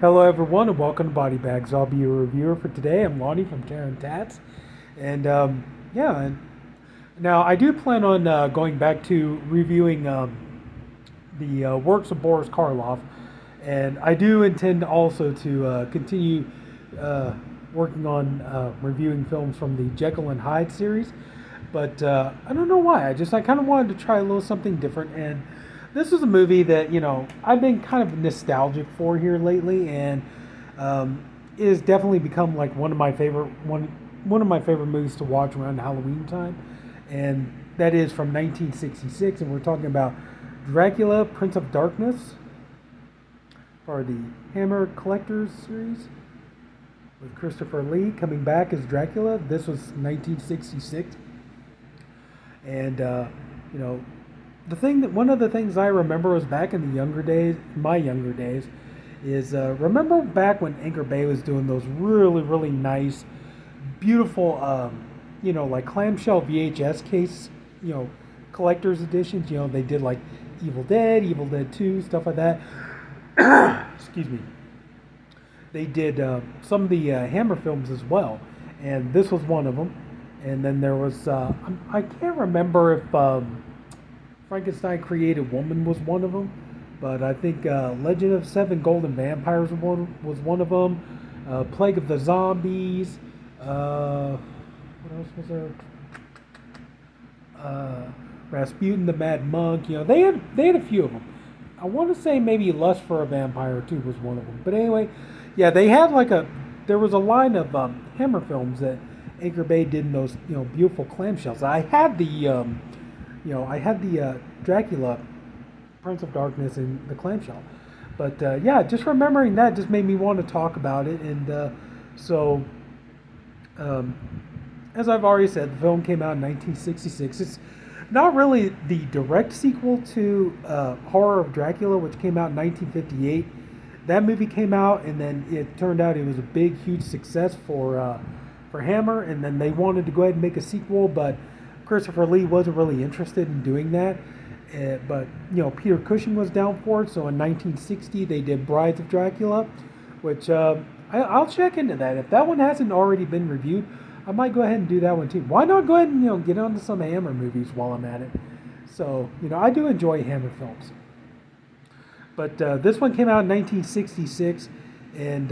Hello, everyone, and welcome to BodyBags. I'll be your reviewer for today. I'm Lonnie from Terence, Tats, and yeah. And now I do plan on going back to reviewing the works of Boris Karloff, and I do intend also to continue uh, working on reviewing films from the Jekyll and Hyde series. But I don't know why. I kind of wanted to try a little something different, and this is a movie that I've been kind of nostalgic for here lately, and it has definitely become like one of my favorite movies to watch around Halloween time, and that is from 1966, and we're talking about Dracula, Prince of Darkness, or the Hammer Collectors series with Christopher Lee coming back as Dracula. This was 1966, and you know one of the things I remember was back in my younger days, is remember back when Anchor Bay was doing those really really nice, beautiful, like clamshell VHS case, collector's editions. They did like Evil Dead 2, stuff like that. Excuse me. They did some of the Hammer films as well, and this was one of them. And then there was I can't remember if Frankenstein Created Woman was one of them, but I think Legend of Seven Golden Vampires was one of them. Plague of the Zombies. What else was there? Rasputin the Mad Monk. They had a few of them. I want to say maybe Lust for a Vampire too was one of them. But anyway, yeah, they had there was a line of Hammer films that Anchor Bay did in those beautiful clamshells. I had the Dracula, Prince of Darkness, in the clamshell. But yeah, just remembering that just made me want to talk about it. And so, as I've already said, the film came out in 1966. It's not really the direct sequel to Horror of Dracula, which came out in 1958. That movie came out, and then it turned out it was a big, huge success for Hammer, and then they wanted to go ahead and make a sequel, but Christopher Lee wasn't really interested in doing that. But Peter Cushing was down for it, so in 1960 they did Brides of Dracula, which I'll check into that. If that one hasn't already been reviewed, I might go ahead and do that one too. Why not go ahead and get onto some Hammer movies while I'm at it? So I do enjoy Hammer films. But this one came out in 1966, and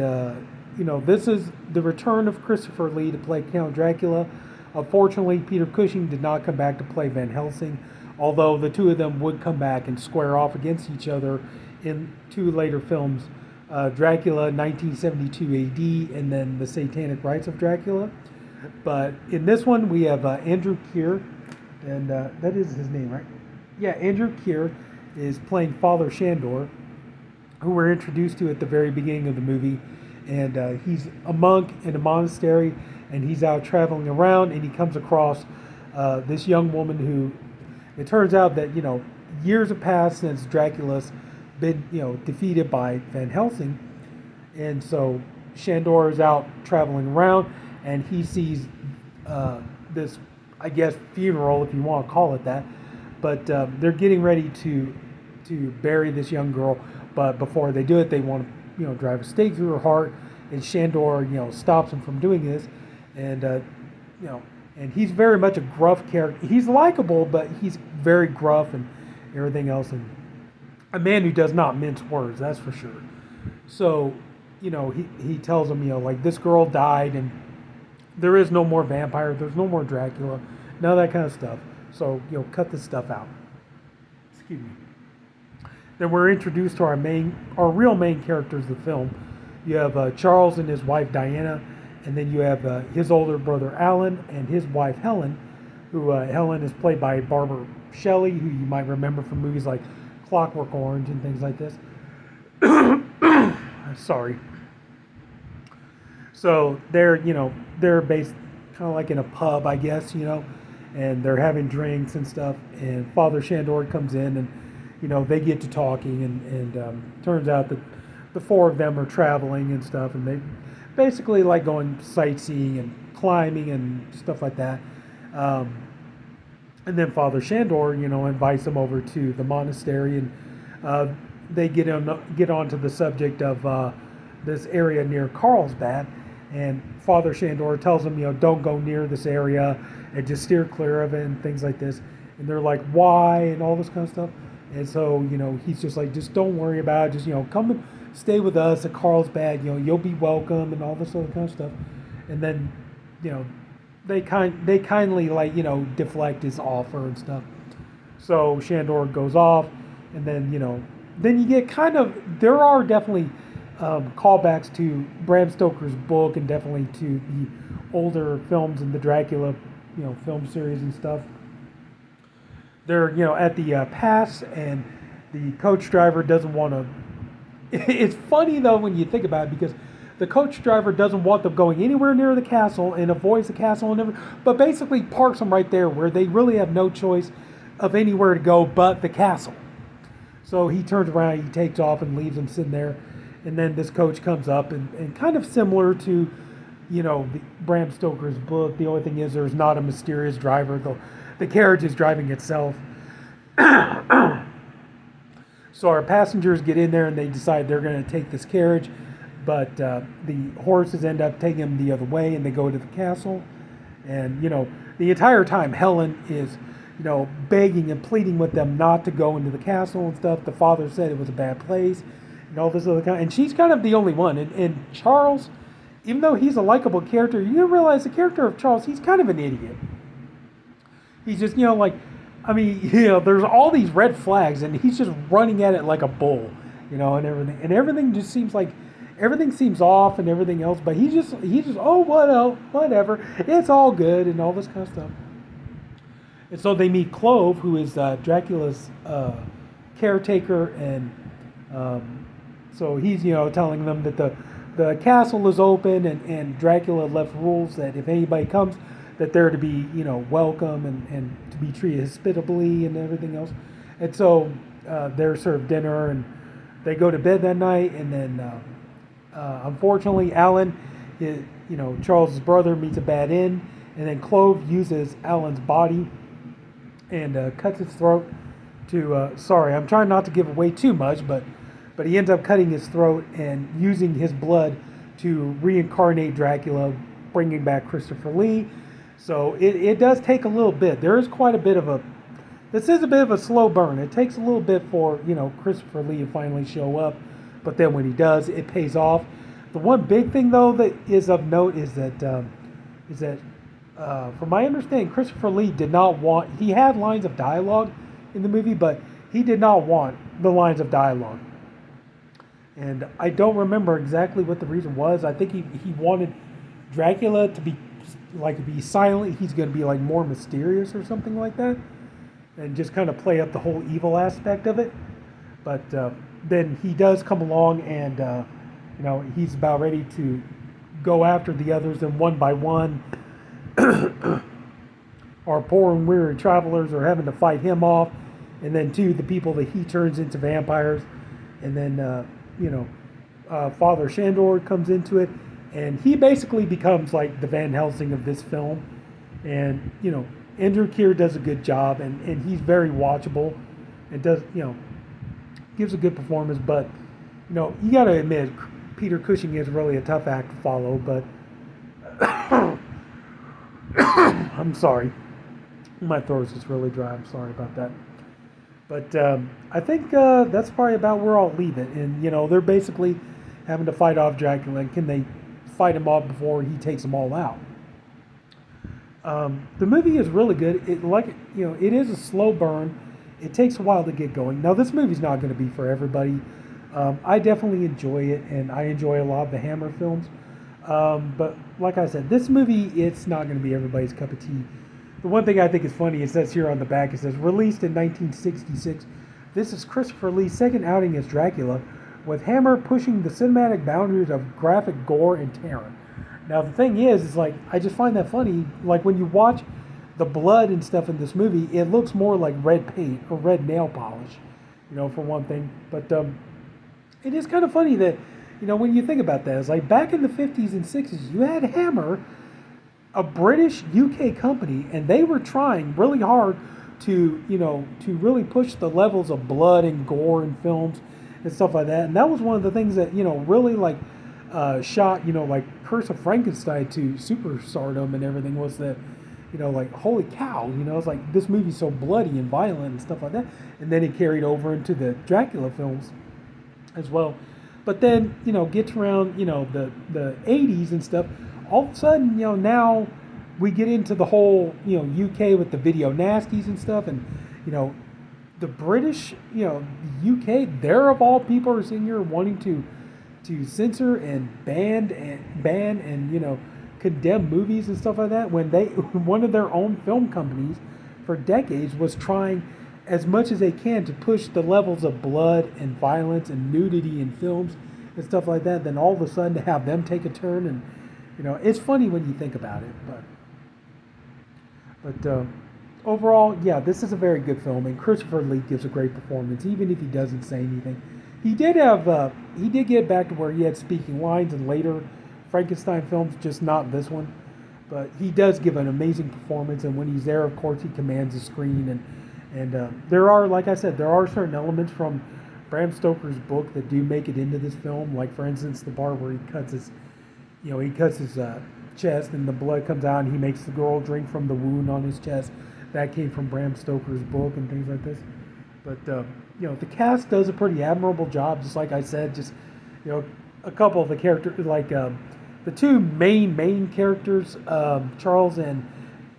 this is the return of Christopher Lee to play Count Dracula. Unfortunately, Peter Cushing did not come back to play Van Helsing, although the two of them would come back and square off against each other in two later films, Dracula 1972 AD, and then The Satanic Rites of Dracula. But in this one, we have Andrew Keir, and that is his name, right? Yeah, Andrew Keir is playing Father Shandor, who we're introduced to at the very beginning of the movie. And he's a monk in a monastery, and he's out traveling around, and he comes across this young woman who, it turns out that, years have passed since Dracula's been, defeated by Van Helsing. And so Shandor is out traveling around, and he sees this, I guess, funeral, if you want to call it that. But they're getting ready to bury this young girl, but before they do it, they want to drive a stake through her heart, and Shandor stops him from doing this, and and he's very much a gruff character. He's likable, but he's very gruff and everything else, and a man who does not mince words, that's for sure. So he tells him like, this girl died, and there is no more vampire, there's no more Dracula, none of that kind of stuff. So cut this stuff out. Excuse me. Then we're introduced to our real main characters of the film. You have Charles and his wife Diana, and then you have his older brother Alan and his wife Helen, who Helen is played by Barbara Shelley, who you might remember from movies like Clockwork Orange and things like this. Sorry. So they're based kind of like in a pub, I guess, and they're having drinks and stuff, and Father Shandor comes in, and they get to talking, and turns out that the four of them are traveling and stuff, and they basically like going sightseeing and climbing and stuff like that. And then Father Shandor, invites them over to the monastery, and they get onto the subject of this area near Carlsbad, and Father Shandor tells them, don't go near this area and just steer clear of it and things like this. And they're like, why, and all this kind of stuff. And so, he's just like, just don't worry about it. Just, come and stay with us at Carlsbad. You'll be welcome and all this other kind of stuff. And then, they kindly like, deflect his offer and stuff. So Shandor goes off, and then, then you get there are definitely callbacks to Bram Stoker's book and definitely to the older films in the Dracula, film series and stuff. They're, at the pass, and the coach driver doesn't want to. It's funny though when you think about it, because the coach driver doesn't want them going anywhere near the castle and avoids the castle and everything, but basically parks them right there where they really have no choice of anywhere to go but the castle. So he turns around, he takes off and leaves them sitting there. And then this coach comes up, and kind of similar to, the Bram Stoker's book. The only thing is there's not a mysterious driver. The carriage is driving itself. So our passengers get in there and they decide they're going to take this carriage. But the horses end up taking them the other way, and they go to the castle. And, the entire time Helen is, begging and pleading with them not to go into the castle and stuff. The father said it was a bad place and all this other kind. And she's kind of the only one. And Charles, even though he's a likable character, you realize the character of Charles, he's kind of an idiot. He's just, there's all these red flags, and he's just running at it like a bull, and everything. And everything just seems like, everything seems off and everything else, but he just, oh, whatever, it's all good and all this kind of stuff. And so they meet Clove, who is Dracula's caretaker, and so he's, telling them that the castle is open, and Dracula left rules that if anybody comes, that they're to be, welcome and to be treated hospitably and everything else. And so they're served dinner, and they go to bed that night, and then unfortunately, Alan, Charles's brother, meets a bad end, and then Clove uses Alan's body and cuts his throat to, sorry, I'm trying not to give away too much, but he ends up cutting his throat and using his blood to reincarnate Dracula, bringing back Christopher Lee. So it does take a little bit. There is quite a bit of this is a bit of a slow burn. It takes a little bit for, Christopher Lee to finally show up, but then when he does, it pays off. The one big thing, though, that is of note is that from my understanding, Christopher Lee did not want, he had lines of dialogue in the movie, but he did not want the lines of dialogue. And I don't remember exactly what the reason was. I think he wanted Dracula to be silent. He's going to be like more mysterious or something like that, and just kind of play up the whole evil aspect of it. But then he does come along, and he's about ready to go after the others, and one by one, our poor and weary travelers are having to fight him off, and then too the people that he turns into vampires, and then Father Shandor comes into it, and he basically becomes like the Van Helsing of this film. And Andrew Keir does a good job, and he's very watchable, and does gives a good performance. But you got to admit, Peter Cushing is really a tough act to follow. But I'm sorry, my throat's just really dry. I'm sorry about that. But I think that's probably about where I'll leave it. And they're basically having to fight off Dracula. And can they fight him off before he takes them all out? The movie is really good. It is a slow burn. It takes a while to get going. Now, this movie's not going to be for everybody. I definitely enjoy it, and I enjoy a lot of the Hammer films. But like I said, this movie, it's not going to be everybody's cup of tea. The one thing I think is funny, it says here on the back, it says, released in 1966, this is Christopher Lee's second outing as Dracula, with Hammer pushing the cinematic boundaries of graphic gore and terror. Now, the thing is like, I just find that funny. Like, when you watch the blood and stuff in this movie, it looks more like red paint or red nail polish, for one thing. But it is kind of funny that, when you think about that, it's like back in the 50s and 60s, you had Hammer, a British UK company, and they were trying really hard to really push the levels of blood and gore in films and stuff like that. And that was one of the things that, really like shot, like Curse of Frankenstein to superstardom and everything was that, like holy cow, it's like this movie's so bloody and violent and stuff like that. And then it carried over into the Dracula films as well. But then, gets around, the 80s and stuff. All of a sudden, now we get into the whole, UK with the video nasties and stuff. And, the British, the UK, they're of all people are sitting here wanting to censor and ban and condemn movies and stuff like that when they one of their own film companies for decades was trying as much as they can to push the levels of blood and violence and nudity in films and stuff like that. Then all of a sudden to have them take a turn, and it's funny when you think about it. But overall, yeah, this is a very good film, and Christopher Lee gives a great performance, even if he doesn't say anything. He did get back to where he had speaking lines in later Frankenstein films, just not this one. But he does give an amazing performance, and when he's there, of course, he commands the screen. And there are, like I said, there are certain elements from Bram Stoker's book that do make it into this film. Like, for instance, the part where he cuts his chest and the blood comes out, and he makes the girl drink from the wound on his chest. That came from Bram Stoker's book and things like this. But the cast does a pretty admirable job. Just like I said, just a couple of the characters, like the two main characters, Charles and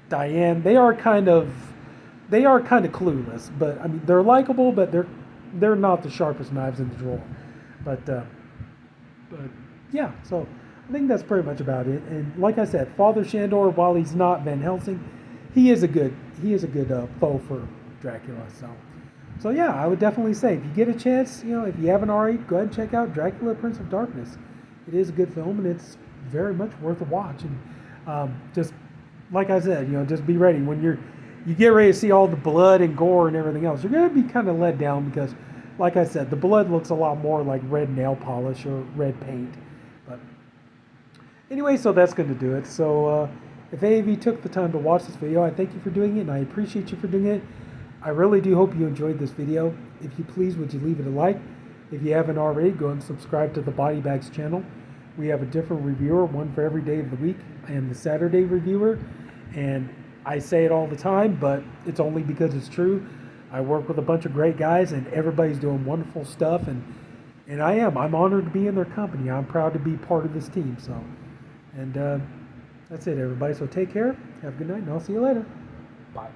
Diane, they are kind of clueless. But I mean, they're likable, but they're not the sharpest knives in the drawer. But yeah, so I think that's pretty much about it. And like I said, Father Shandor, while he's not Van Helsing, he is a good foe for Dracula. So yeah, I would definitely say if you get a chance, if you haven't already, go ahead and check out Dracula, Prince of Darkness. It is a good film, and it's very much worth a watch. And just like I said, just be ready when you get ready to see all the blood and gore and everything else. You're going to be kind of let down because, like I said, the blood looks a lot more like red nail polish or red paint. But anyway, so that's going to do it. So if any of you took the time to watch this video, I thank you for doing it, and I appreciate you for doing it. I really do hope you enjoyed this video. If you please, would you leave it a like? If you haven't already, go and subscribe to the BodyBags channel. We have a different reviewer, one for every day of the week. I am the Saturday reviewer, and I say it all the time, but it's only because it's true. I work with a bunch of great guys, and everybody's doing wonderful stuff, and I'm honored to be in their company. I'm proud to be part of this team. So, and that's it, everybody. So take care, have a good night, and I'll see you later. Bye.